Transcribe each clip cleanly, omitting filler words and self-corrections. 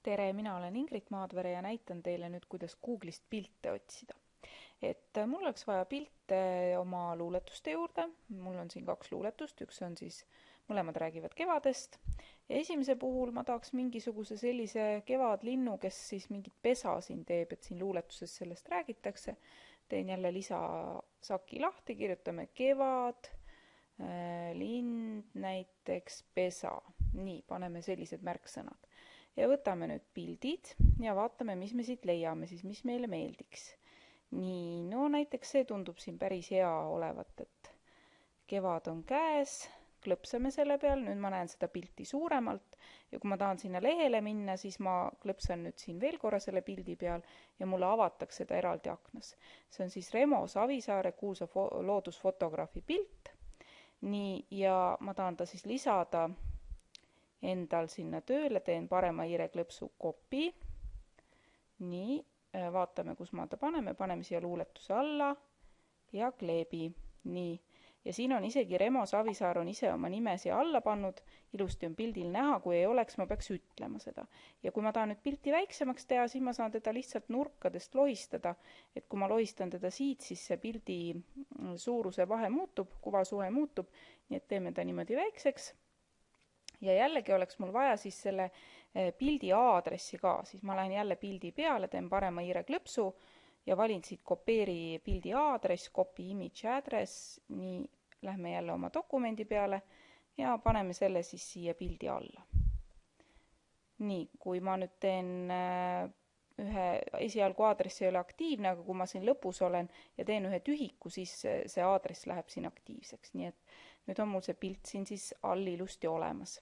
Tere, mina olen Ingrid Maadvere ja näitan teile nüüd, kuidas Google'ist pilte otsida. Mul oleks vaja pilte oma luuletuste juurde. Mul on siin 2 luuletust, üks on siis, mõlemad räägivad kevadest. Ja esimese puhul ma tahaks mingisuguse sellise kevadlinnu, kes siis mingit pesa siin teeb, et siin luuletuses sellest räägitakse. Teen jälle lisasaki lahti, kirjutame kevad, lind näiteks, pesa. Nii, paneme sellised märksõnad. Ja võtame nüüd pildid ja vaatame, mis me siit leiame, siis mis meile meeldiks. Nii, no näiteks see tundub siin päris hea olevat, et kevad on käes, klõpsame selle peal, nüüd ma näen seda pilti suuremalt ja kui ma tahan sinna lehele minna, siis ma klõpsan nüüd siin veel korra selle pildi peal ja mulle avatakse ta eraldi aknas. See on siis Remo Savisaare kuulsa loodusfotograafi pilt. Nii, ja ma tahan ta siis lisada endal sinna tööle, teen parema hiireklõpsu kopi. Nii, vaatame, kus ma ta paneme siia luuletuse alla ja kleebi. Nii, ja siin on isegi Remo Savisaar on ise oma nime siia alla pannud, ilusti on pildil näha, kui ei oleks, ma peaks ütlema seda. Ja kui ma tahan nüüd pilti väiksemaks teha, siis ma saan teda lihtsalt nurkadest lohistada, et kui ma lohistan teda siit, siis see pildi suuruse vahe muutub, kuvasuhe muutub, nii et teeme ta niimoodi väikseks. Ja jällegi oleks mul vaja siis selle pildi aadressi ka, siis ma lähen jälle pildi peale, teen parema hiireklõpsu ja valin siit kopeeri pildi aadress, copy image address, nii lähme jälle oma dokumendi peale ja paneme selle siis siia pildi alla. Nii, kui ma nüüd teen esialgu aadress ei ole aktiivne, aga kui ma siin lõpus olen ja teen ühe tühiku, siis see aadress läheb siin aktiivseks, nii et nüüd on mul see pilt siin siis all ilusti olemas.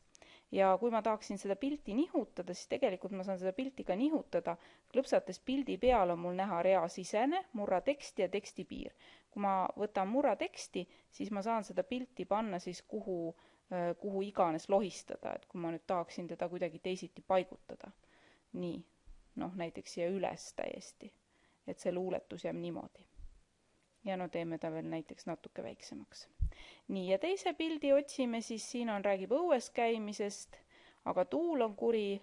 Ja kui ma tahaksin seda pilti nihutada, siis tegelikult ma saan seda pilti ka nihutada. Klõpsates pildi peal on mul näha reasisene, murra teksti ja tekstipiir. Kui ma võtan murra teksti, siis ma saan seda pilti panna siis kuhu iganes lohistada, et kui ma nüüd tahaksin teda kuidagi teisiti paigutada. Nii, noh näiteks siia üles täiesti, et see luuletus jääb niimoodi. Ja no teeme ta veel näiteks natuke väiksemaks. Nii, ja teise pildi otsime, siis siin räägib õues käimisest, aga tuul on kuri.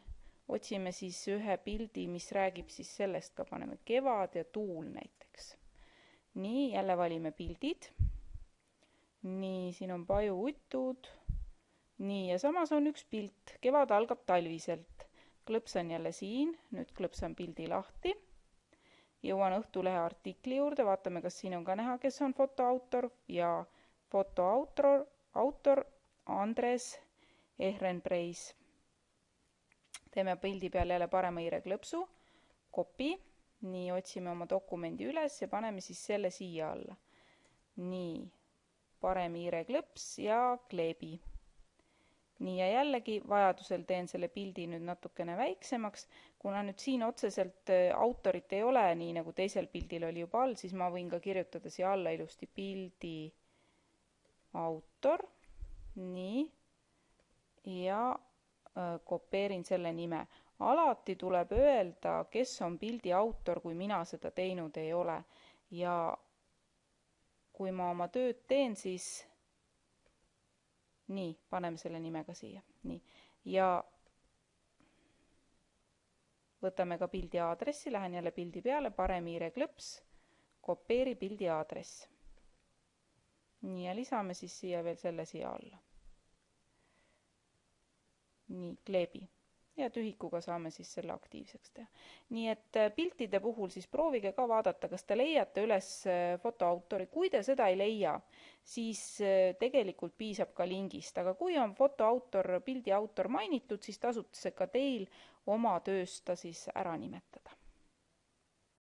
Otsime siis ühe pildi, mis räägib siis sellest, ka paneme kevad ja tuul näiteks. Nii, jälle valime pildid. Nii, siin on pajuutud. Nii, ja samas on üks pilt. Kevad algab talviselt. Klõpsan jälle siin, nüüd klõpsan pildi lahti. Jõuan Õhtulehe artikli juurde, vaatame, kas siin on ka näha, kes on fotoautor ja fotoautor Andres Ehrenpreis. Teeme pildi peal jälle parema hiireklõpsu, kopi, nii otsime oma dokumendi üles ja paneme siis selle siia alla. Nii, parem hiireklõps ja kleebi. Nii, ja jällegi vajadusel teen selle pildi nüüd natukene väiksemaks. Kuna nüüd siin otseselt autorit ei ole, nii nagu teisel pildil oli juba all, siis ma võin ka kirjutada siia alla ilusti pildi autor. Nii, ja kopeerin selle nime. Alati tuleb öelda, kes on pildi autor, kui mina seda teinud ei ole. Ja kui ma oma tööd teen, siis nii, paneme selle nimega siia. Nii. Ja võtame ka pildi aadressi, lähen jälle pildi peale, parem hiireklõps, kopeeri pildi aadress. Nii, ja lisame siis siia veel selle siia alla. Nii, kleebi. Ja tühikuga saame siis selle aktiivseks teha. Nii et piltide puhul siis proovige ka vaadata, kas te leiate üles fotoautori. Kui te seda ei leia, siis tegelikult piisab ka lingist, aga kui on fotoautor, pildi autor mainitud, siis tasub see ka teil oma töösta siis ära nimetada.